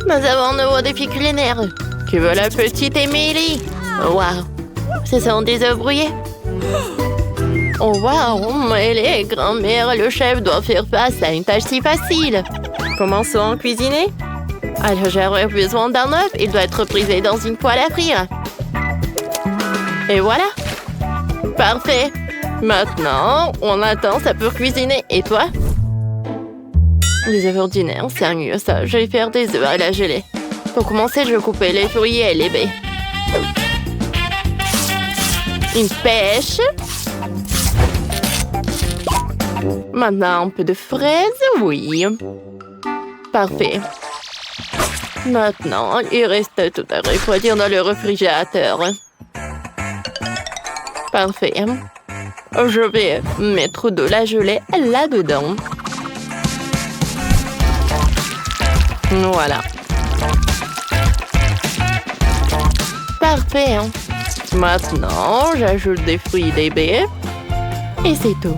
Nous avons un nouveau défi culinaire. Qui veut la petite Émilie? Waouh! Ce sont des œufs brouillés. Oh waouh! Mais grand-mère, le chef doit faire face à une tâche si facile. Commençons à cuisiner. Alors j'aurai besoin d'un œuf. Il doit être brisé dans une poêle à frire. Et voilà! Parfait! Maintenant, on attend ça pour cuisiner. Et toi? Des œufs ordinaires, c'est mieux ça. Je vais faire des œufs à la gelée. Pour commencer, je vais couper les fruits et les baies. Une pêche. Maintenant, un peu de fraises, oui. Parfait. Maintenant, il reste tout à refroidir dans le réfrigérateur. Parfait. Je vais mettre de la gelée là-dedans. Voilà. Parfait. Maintenant, j'ajoute des fruits et des baies. Et c'est tout.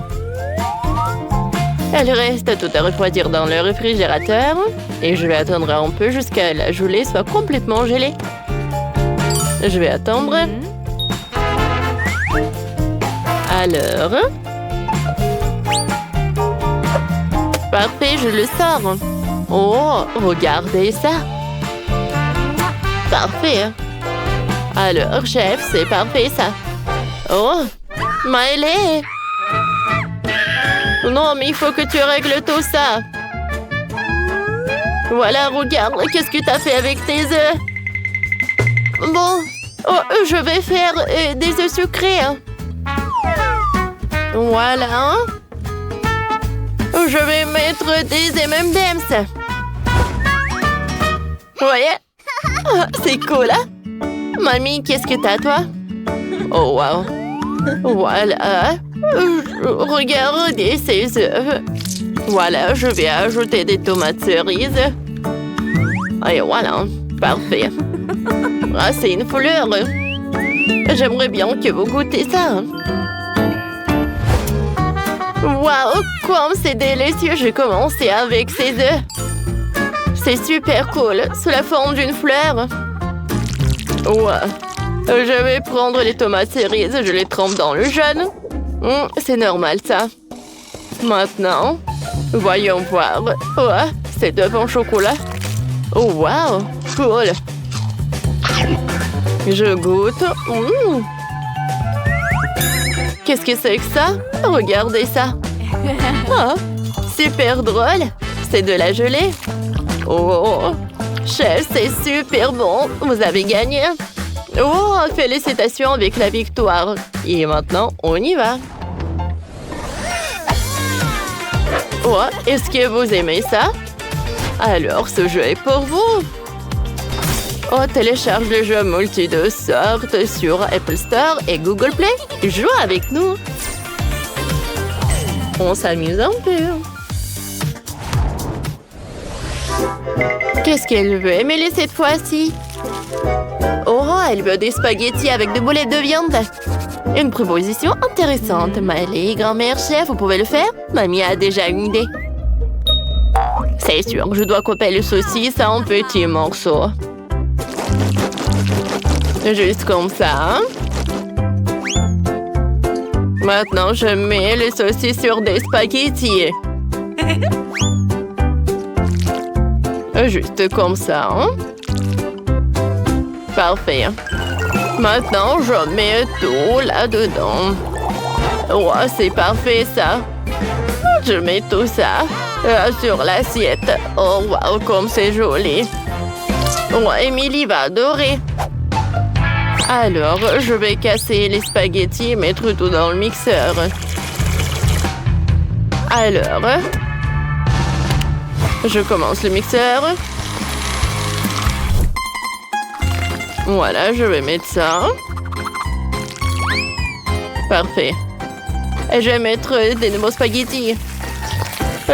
Elle reste tout à refroidir dans le réfrigérateur. Et je vais attendre un peu jusqu'à la gelée soit complètement gelée. Je vais attendre. Alors. Parfait, je le sors. Oh, regardez ça. Parfait. Alors, chef, c'est parfait ça. Oh, Maëlée. Non, mais il faut que tu règles tout ça. Voilà, regarde, qu'est-ce que tu as fait avec tes œufs? Bon, je vais faire des œufs sucrés. Voilà. Je vais mettre des M&M's. Voyez? Oh, c'est cool, hein? Mamie, qu'est-ce que t'as, toi? Oh, wow. Voilà. Regardez ces œufs. Voilà, je vais ajouter des tomates cerises. Et voilà, parfait. Ah, c'est une fleur. J'aimerais bien que vous goûtez ça. Waouh, comme c'est délicieux. Je vais commencer avec ces œufs. C'est super cool, sous la forme d'une fleur. Wow. Je vais prendre les tomates cerises, je les trempe dans le jaune. C'est normal ça. Maintenant, voyons voir. Ouais, c'est œufs en chocolat. Oh wow, cool. Je goûte. Qu'est-ce que c'est que ça? Regardez ça. Oh, super drôle. C'est de la gelée. Oh, chef, c'est super bon. Vous avez gagné. Oh, félicitations avec la victoire. Et maintenant, on y va. Oh, est-ce que vous aimez ça? Alors, ce jeu est pour vous. Oh, télécharge le jeu multi de sortes sur Apple Store et Google Play. Joue avec nous. On s'amuse un peu. Qu'est-ce qu'elle veut, Émilie, cette fois-ci? Oh, elle veut des spaghettis avec des boulettes de viande. Une proposition intéressante. Allez, grand-mère chef, vous pouvez le faire? Mamie a déjà une idée. C'est sûr, je dois couper les saucisses en petits morceaux. Juste comme ça. Hein? Maintenant, je mets les saucisses sur des spaghettis. Juste comme ça. Hein? Parfait. Maintenant, je mets tout là-dedans. Oh, c'est parfait, ça. Je mets tout ça sur l'assiette. Oh, wow, comme c'est joli. Oh, Émilie va adorer. Alors, je vais casser les spaghettis et mettre tout dans le mixeur. Alors, je commence le mixeur. Voilà, je vais mettre ça. Parfait. Et je vais mettre des nouveaux spaghettis.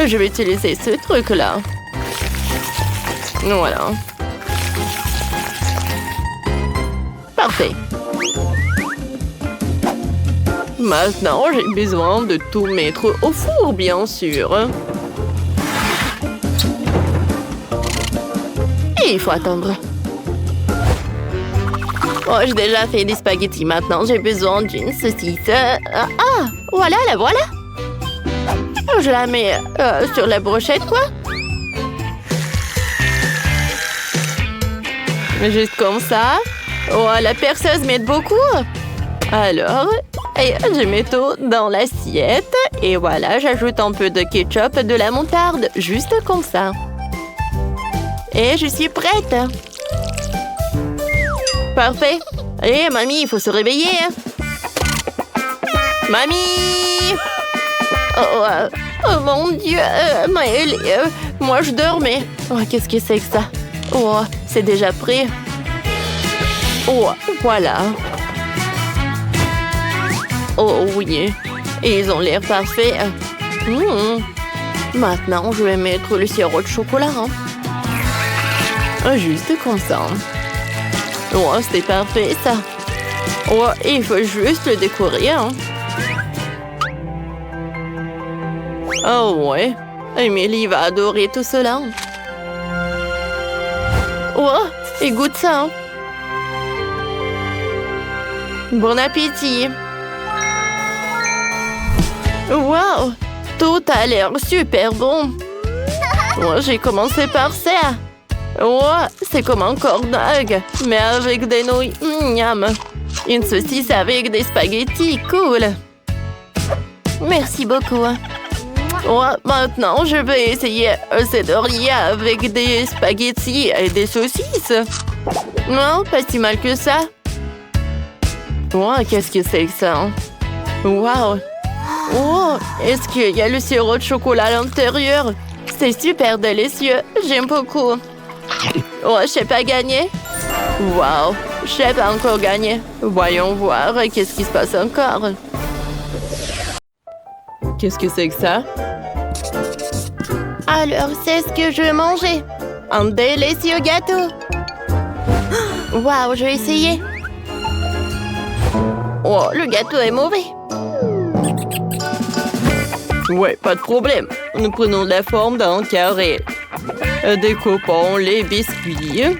Je vais utiliser ce truc-là. Voilà. Parfait. Maintenant, j'ai besoin de tout mettre au four, bien sûr. Et il faut attendre. Oh, j'ai déjà fait des spaghettis. Maintenant, j'ai besoin d'une saucisse. Voilà, la voilà. Je la mets sur la brochette, quoi. Juste comme ça. Oh, la perceuse m'aide beaucoup. Alors, je mets tout dans l'assiette. Et voilà, j'ajoute un peu de ketchup, de la moutarde. Juste comme ça. Et je suis prête. Parfait. Mamie, il faut se réveiller. Mamie! Oh mon Dieu, moi je dormais. Oh, qu'est-ce que c'est que ça? Oh, c'est déjà prêt. Oh, voilà. Oh oui, ils ont l'air parfaits. Maintenant, je vais mettre le sirop de chocolat. Juste comme ça. Oh, c'est parfait ça. Oh, il faut juste le décorer. Oh ouais, Emily va adorer tout cela. Oh, et goûte ça. Bon appétit. Wow, tout a l'air super bon. Oh, j'ai commencé par ça. Oh, c'est comme un corn dog, mais avec des nouilles. Miam. Une saucisse avec des spaghettis, cool. Merci beaucoup. Oh, maintenant, je vais essayer cette oreiller avec des spaghettis et des saucisses. Non, pas si mal que ça. Oh, qu'est-ce que c'est que ça? Wow. Oh, est-ce qu'il y a le sirop de chocolat à l'intérieur? C'est super délicieux. J'aime beaucoup. Oh, je sais pas gagner. Wow, je sais pas encore gagner. Voyons voir qu'est-ce qui se passe encore. Qu'est-ce que c'est que ça? Alors, c'est ce que je veux manger. Un délicieux gâteau. Wow, je vais essayer. Oh, le gâteau est mauvais. Ouais, pas de problème. Nous prenons la forme d'un carré. Découpons les biscuits.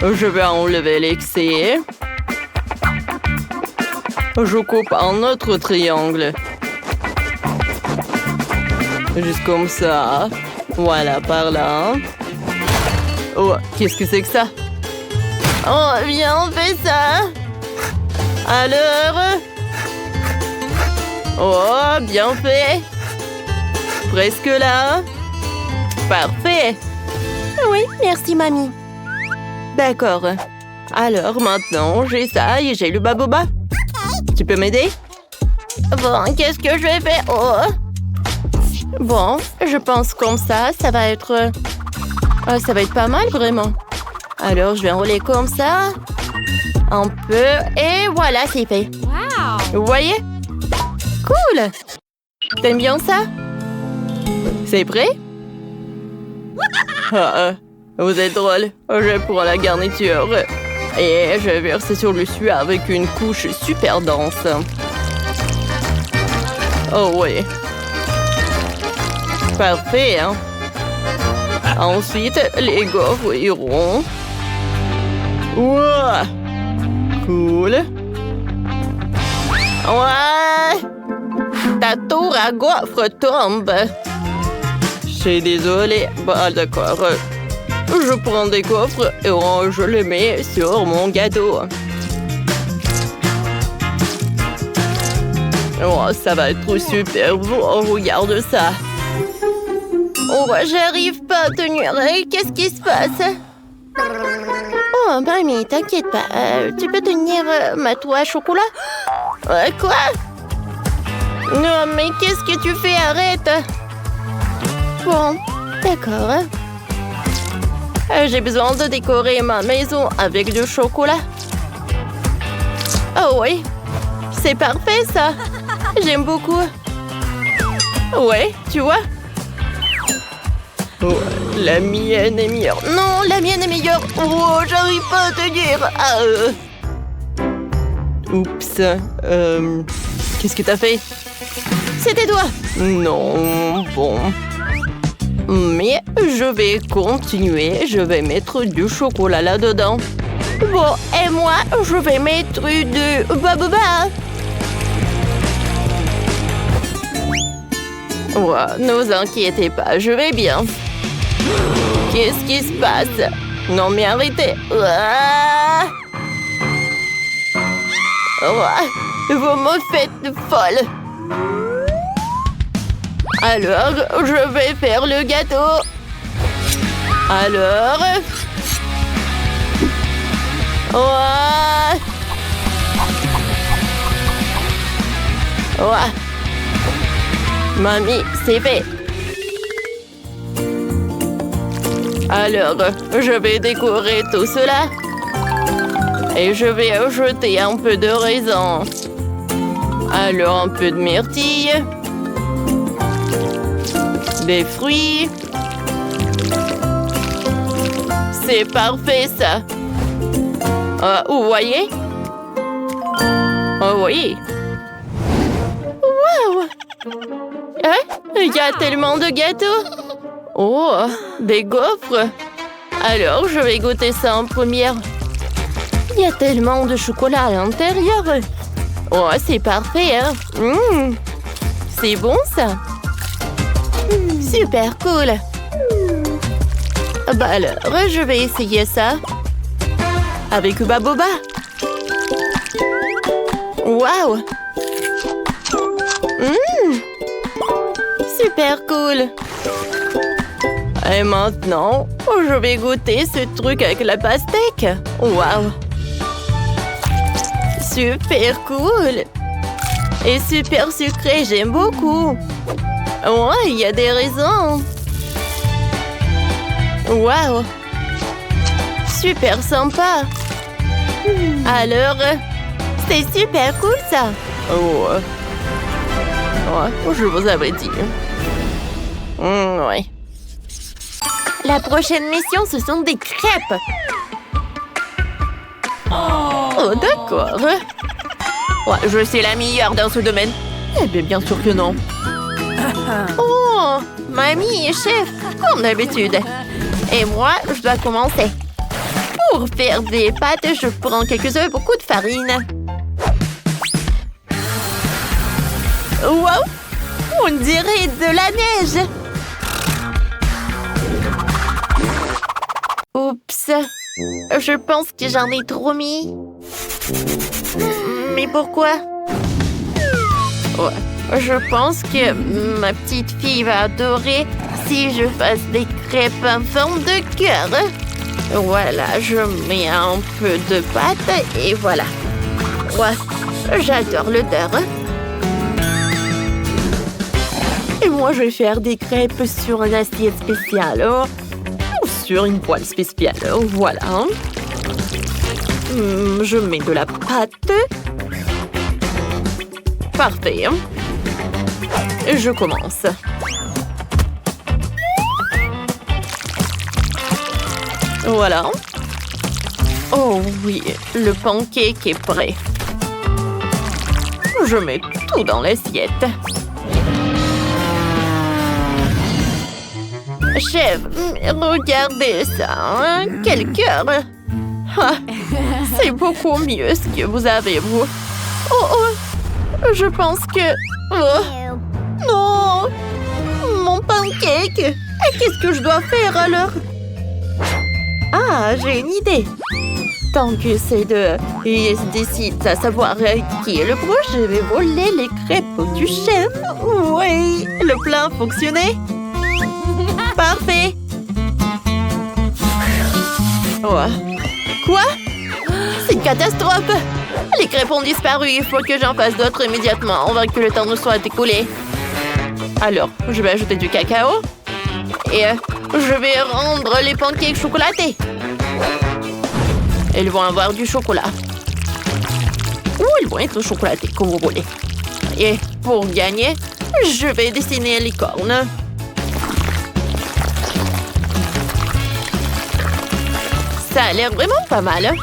Je vais enlever l'excès. Je coupe un autre triangle. Juste comme ça. Voilà, par là. Oh, qu'est-ce que c'est que ça? Oh, viens, on fait ça. Alors? Oh, bien fait. Presque là. Parfait. Oui, merci, mamie. D'accord. Alors, maintenant, j'ai ça et j'ai le baboba. Tu peux m'aider? Bon, qu'est-ce que je vais faire? Oh. Bon, je pense comme ça va être... ça va être pas mal, vraiment. Alors, je vais enrouler comme ça. Un peu. Et voilà, c'est fait. Wow. Vous voyez? Cool. T'aimes bien ça? C'est prêt? Vous êtes drôle. Je prends la garniture. Et je verse sur le dessus avec une couche super dense. Oh oui. Parfait, hein? Ensuite, les gaufres iront. Wow! Cool. Ouais! Ta tour à gaufres tombe. Je suis désolée. Bah, d'accord. Je prends des gaufres et je les mets sur mon gâteau. Oh, ça va être super beau. Oh, regarde ça. Oh, j'arrive pas à tenir. Qu'est-ce qui se passe? Oh, mamie, t'inquiète pas. Tu peux tenir ma toile à chocolat? Quoi? Non, mais qu'est-ce que tu fais? Arrête! Bon, d'accord. J'ai besoin de décorer ma maison avec du chocolat. Oh oui, c'est parfait ça. J'aime beaucoup. Ouais, tu vois? Oh, la mienne est meilleure. Non, la mienne est meilleure. Oh, j'arrive pas à tenir. Oups. Qu'est-ce que t'as fait? C'est tes doigts. Non, bon. Mais je vais continuer. Je vais mettre du chocolat là-dedans. Bon, et moi, je vais mettre du baobab. Ouais, ne vous inquiétez pas, je vais bien. Qu'est-ce qui se passe? Non mais arrêtez. Ouah. Ouah. Vous me faites folle. Alors, je vais faire le gâteau. Alors... Ouah. Ouah. Mamie, c'est fait. Alors, je vais décorer tout cela. Et je vais ajouter un peu de raisin. Alors, un peu de myrtille. Des fruits. C'est parfait, ça. Vous voyez? Oh oui. Wow! Il y a tellement de gâteaux. Oh, des gaufres. Alors, je vais goûter ça en première. Il y a tellement de chocolat à l'intérieur. Oh, c'est parfait, hein? C'est bon, ça. Super cool. Bah alors, je vais essayer ça. Avec Hubba Bubba. Waouh! Super cool. Et maintenant, je vais goûter ce truc avec la pastèque. Waouh! Super cool. Et super sucré, j'aime beaucoup. Ouais, il y a des raisins. Waouh! Super sympa. Alors, c'est super cool ça. Oh, ouais, je vous avais dit. Ouais. La prochaine mission, ce sont des crêpes. Oh, d'accord. Ouais, je suis la meilleure dans ce domaine. Eh bien sûr que non. Oh, mamie et chef, comme d'habitude. Et moi, je dois commencer. Pour faire des pâtes, je prends quelques œufs et beaucoup de farine. Wow! On dirait de la neige! Oups! Je pense que j'en ai trop mis. Mais pourquoi? Ouais, je pense que ma petite fille va adorer si je fasse des crêpes en forme de cœur. Voilà, je mets un peu de pâte et voilà. Ouais, j'adore l'odeur. Et moi, je vais faire des crêpes sur une assiette spéciale. Ou sur une poêle spéciale. Voilà. Je mets de la pâte. Parfait. Et je commence. Voilà. Oh oui, le pancake est prêt. Je mets tout dans l'assiette. Chef, regardez ça, hein? Quel cœur! Ah, c'est beaucoup mieux ce que vous avez, vous. Oh, je pense que... Oh, non! Mon pancake! Qu'est-ce que je dois faire alors? Ah, j'ai une idée. Tant que c'est décide à savoir qui est le pro, je vais voler les crêpes du chef. Oui, le plan a fonctionné. Parfait. Oh. Quoi? C'est une catastrophe. Les crêpes ont disparu. Il faut que j'en fasse d'autres immédiatement avant que le temps ne soit écoulé. Alors, je vais ajouter du cacao. Et je vais rendre les pancakes chocolatés. Ils vont avoir du chocolat. Ou ils vont être chocolatés, comme vous voulez. Et pour gagner, je vais dessiner une licorne. Ça a l'air vraiment pas mal. Hein?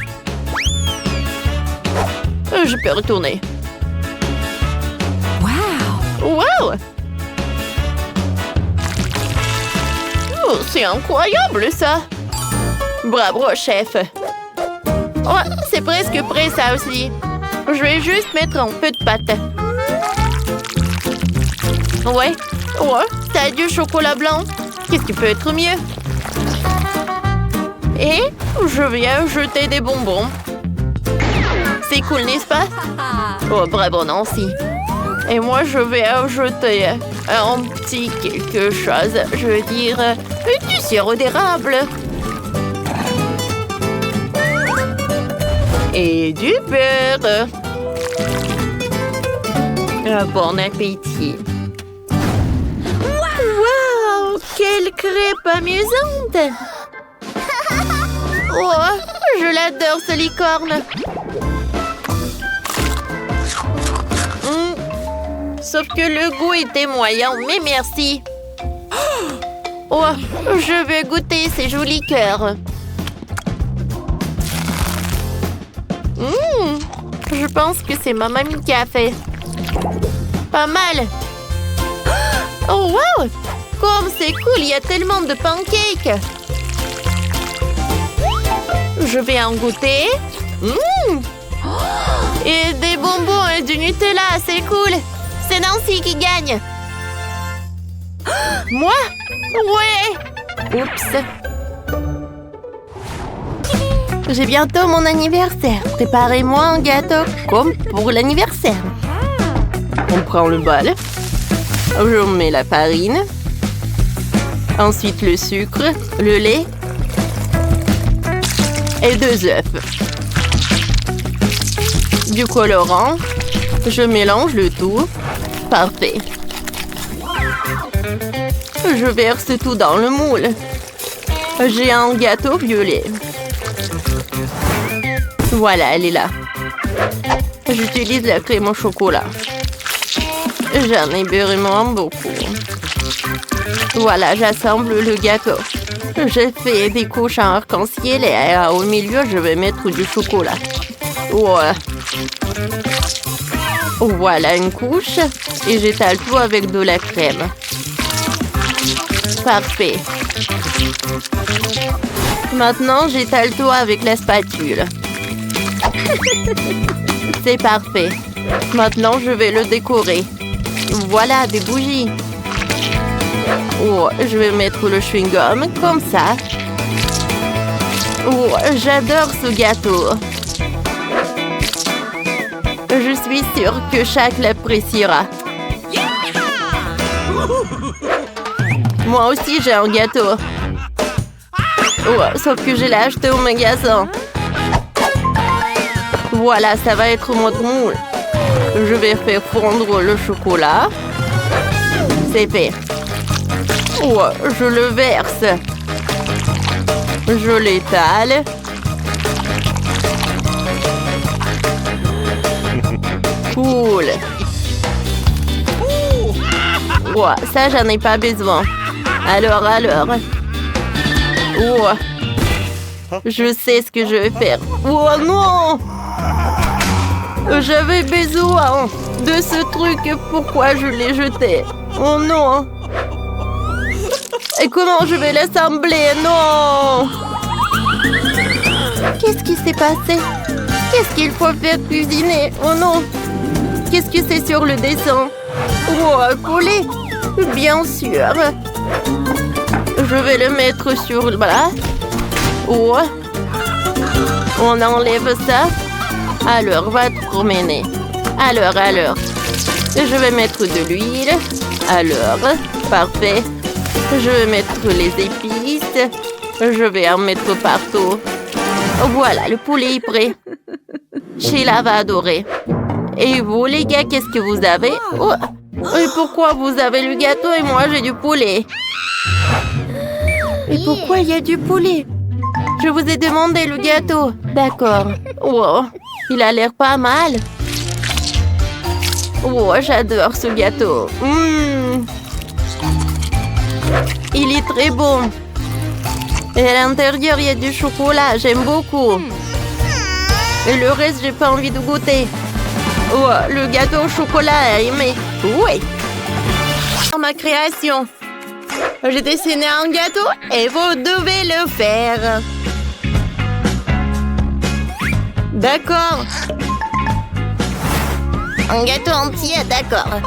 Je peux retourner. Wow! Wow! Oh, c'est incroyable, ça! Bravo, chef! Oh, c'est presque prêt, ça aussi. Je vais juste mettre un peu de pâte. Ouais, ça a du chocolat blanc. Qu'est-ce qui peut être mieux? Et je viens jeter des bonbons. C'est cool, n'est-ce pas? Oh, bravo, Nancy. Et moi, je vais ajouter un petit quelque chose. Je veux dire, du sirop d'érable. Et du beurre. Bon appétit. Wow! Quelle crêpe amusante! Oh, je l'adore, ce licorne. Sauf que le goût était moyen, mais merci. Oh, je veux goûter ces jolis cœurs. Je pense que c'est ma mamie qui a fait. Pas mal. Oh, wow! Comme c'est cool, il y a tellement de pancakes. Je vais en goûter. Et des bonbons et du Nutella, c'est cool. C'est Nancy qui gagne. Moi? Ouais. Oups. J'ai bientôt mon anniversaire. Préparez-moi un gâteau comme pour l'anniversaire. On prend le bol. Je mets la farine. Ensuite le sucre, le lait. Et 2 œufs. Du colorant. Je mélange le tout. Parfait. Je verse tout dans le moule. J'ai un gâteau violet. Voilà, elle est là. J'utilise la crème au chocolat. J'en ai vraiment beaucoup. Voilà, j'assemble le gâteau. Je fais des couches en arc-en-ciel et au milieu, je vais mettre du chocolat. Ouais. Voilà une couche et j'étale tout avec de la crème. Parfait. Maintenant, j'étale tout avec la spatule. C'est parfait. Maintenant, je vais le décorer. Voilà, des bougies. Oh, je vais mettre le chewing-gum comme ça. Oh, j'adore ce gâteau. Je suis sûre que chaque l'appréciera. Moi aussi, j'ai un gâteau. Oh, sauf que je l'ai acheté au magasin. Voilà, ça va être mon moule. Je vais faire fondre le chocolat. C'est fait. Oh, je le verse. Je l'étale. Cool. Oh, ça, j'en ai pas besoin. Alors. Oh. Je sais ce que je vais faire. Oh non! J'avais besoin de ce truc. Pourquoi je l'ai jeté? Oh non! Et comment je vais l'assembler? Non! Qu'est-ce qui s'est passé? Qu'est-ce qu'il faut faire cuisiner? Oh non! Qu'est-ce que c'est sur le dessin? Oh, poulet! Bien sûr! Je vais le mettre sur le bras. Oh! On enlève ça. Alors, va te promener. Alors. Je vais mettre de l'huile. Alors, parfait. Je vais mettre les épices. Je vais en mettre partout. Voilà, le poulet est prêt. Sheila va adorer. Et vous, les gars, qu'est-ce que vous avez? Oh, et pourquoi vous avez le gâteau et moi, j'ai du poulet? Et pourquoi il y a du poulet? Je vous ai demandé le gâteau. D'accord. Wow, il a l'air pas mal. Oh, j'adore ce gâteau. Il est très bon. Et à l'intérieur, il y a du chocolat. J'aime beaucoup. Et le reste, j'ai pas envie de goûter. Oh, le gâteau au chocolat, aimé. Oui. Ma création. J'ai dessiné un gâteau et vous devez le faire. D'accord. Un gâteau entier, d'accord.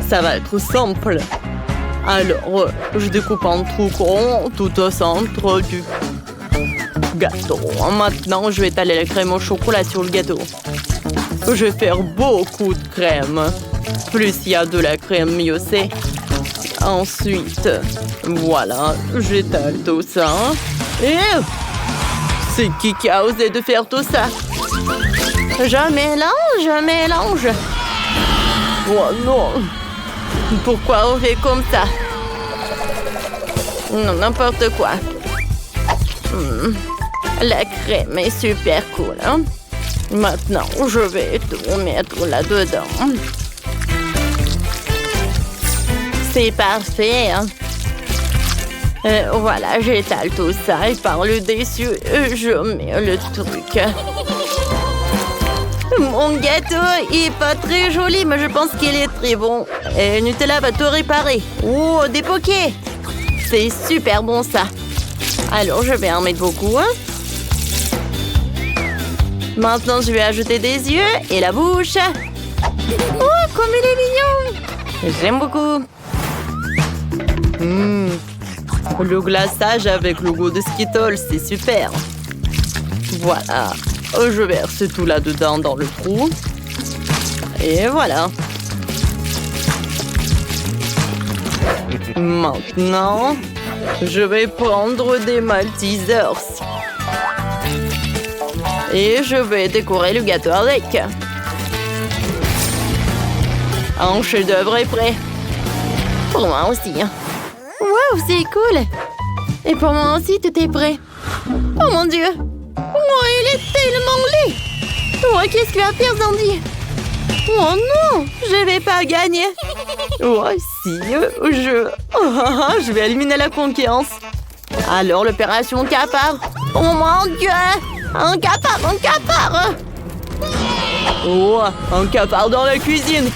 Ça va être simple. Alors, je découpe en trous ronds tout au centre du gâteau. Maintenant, je vais étaler la crème au chocolat sur le gâteau. Je vais faire beaucoup de crème. Plus il y a de la crème, mieux c'est. Ensuite, voilà, j'étale tout ça. Et c'est qui a osé de faire tout ça? Je mélange. Oh non! Pourquoi on fait comme ça? Non, n'importe quoi. La crème est super cool. Hein? Maintenant, je vais tout mettre là-dedans. C'est parfait. Hein? Voilà, j'étale tout ça et par le dessus, je mets le truc. Mon gâteau est pas très joli, mais je pense qu'il est très bon. Et Nutella va tout réparer. Oh, des pokés! C'est super bon, ça. Alors, je vais en mettre beaucoup. Hein? Maintenant, je vais ajouter des yeux et la bouche. Oh, comme il est mignon! J'aime beaucoup. Le glaçage avec le goût de Skittles, c'est super. Voilà. Je verse tout là-dedans dans le trou. Et voilà. Maintenant, je vais prendre des Maltesers. Et je vais décorer le gâteau avec. Un chef-d'œuvre est prêt. Pour moi aussi. Wow, c'est cool. Et pour moi aussi, tout est prêt. Oh mon Dieu. Oh, il est tellement laid. Oh, qu'est-ce que tu vas faire, Sandy? Oh non, je vais pas gagner. Oh si, je vais éliminer la concurrence. Alors, l'opération Capard. Oh mon Dieu. Un capard. Oh, un capard dans la cuisine.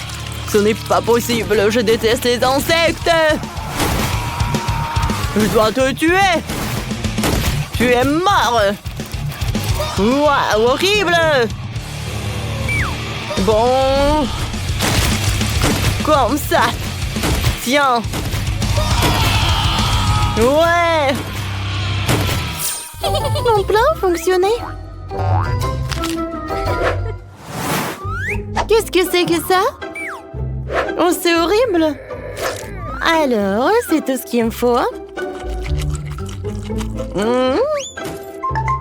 Ce n'est pas possible, je déteste les insectes. Je dois te tuer. Tu es mort. Waouh, horrible. Bon. Comme ça. Tiens. Ouais. Mon plan fonctionnait. Qu'est-ce que c'est que ça? Oh, c'est horrible. Alors, c'est tout ce qu'il me faut.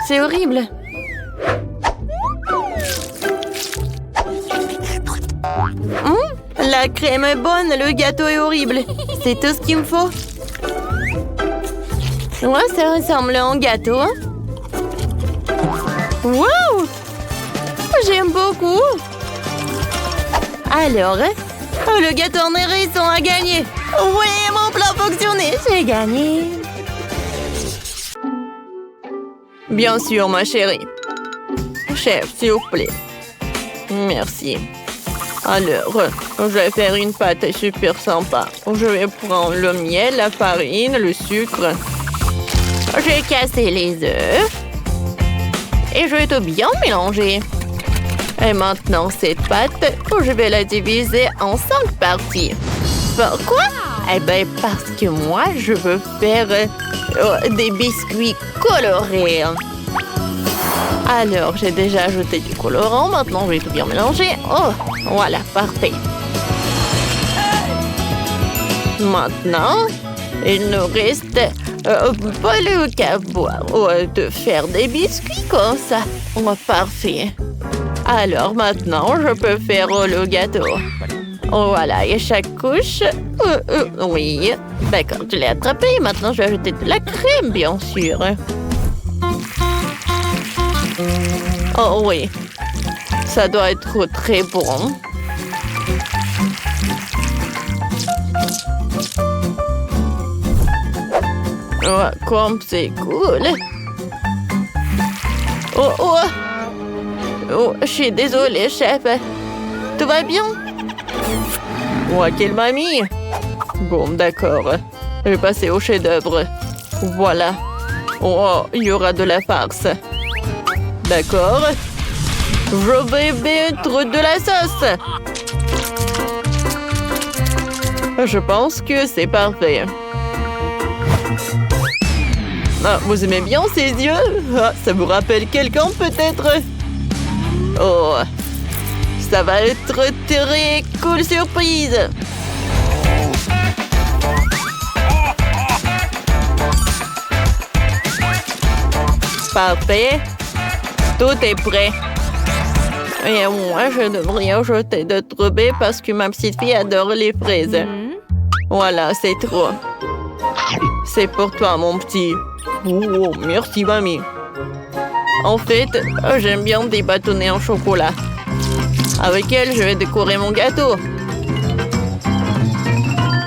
C'est horrible. La crème est bonne, le gâteau est horrible. C'est tout ce qu'il me faut. Ouais, ça ressemble à un gâteau. Wow! J'aime beaucoup. Alors, le gâteau en hérisson a gagné. Oui, mon plan fonctionnait. J'ai gagné. Bien sûr, ma chérie. Chef, s'il vous plaît. Merci. Alors, je vais faire une pâte super sympa. Je vais prendre le miel, la farine, le sucre. Je vais casser les œufs. Et je vais tout bien mélanger. Et maintenant, cette pâte, je vais la diviser en 5 parties. Pourquoi? Eh bien, parce que moi, je veux faire des biscuits colorés. Alors, j'ai déjà ajouté du colorant. Maintenant, je vais tout bien mélanger. Oh, voilà, parfait. Maintenant, il nous reste pas le qu'à boire. De faire des biscuits comme ça. Oh, parfait. Alors, maintenant, je peux faire le gâteau. Oh, voilà, et chaque couche... oui, d'accord, je l'ai attrapé. Maintenant, je vais ajouter de la crème, bien sûr. Oh, oui. Ça doit être très bon. Oh, comme c'est cool. Oh, je suis désolée, chef. Tout va bien? Oh, quelle mamie! Bon, d'accord. Je vais passer au chef-d'œuvre. Voilà. Oh, il y aura de la farce. D'accord. Je vais mettre de la sauce. Je pense que c'est parfait. Ah, vous aimez bien ces yeux? Ah, ça vous rappelle quelqu'un peut-être? Oh, ça va être très cool surprise. Parfait. Tout est prêt. Et moi, je devrais ajouter d'autres baies parce que ma petite fille adore les fraises. Voilà, c'est trop. C'est pour toi, mon petit. Oh, merci, mamie. En fait, j'aime bien des bâtonnets en chocolat. Avec elle, je vais décorer mon gâteau.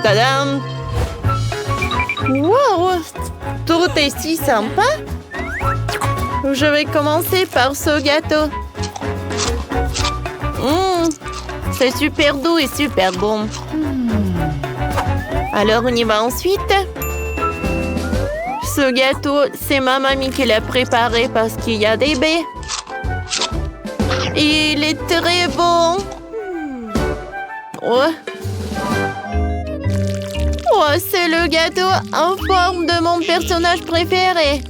Tadam! Wow! Tout est si sympa. Je vais commencer par ce gâteau. C'est super doux et super bon. Alors, on y va ensuite. Ce gâteau, c'est ma mamie qui l'a préparé parce qu'il y a des baies. Il est très bon. Oh, c'est le gâteau en forme de mon personnage préféré.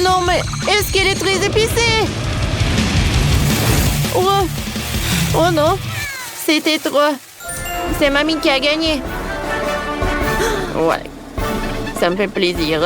Non, mais est-ce qu'elle est très épicée? Oh non, c'était trop. C'est mamie qui a gagné. Ouais, ça me fait plaisir.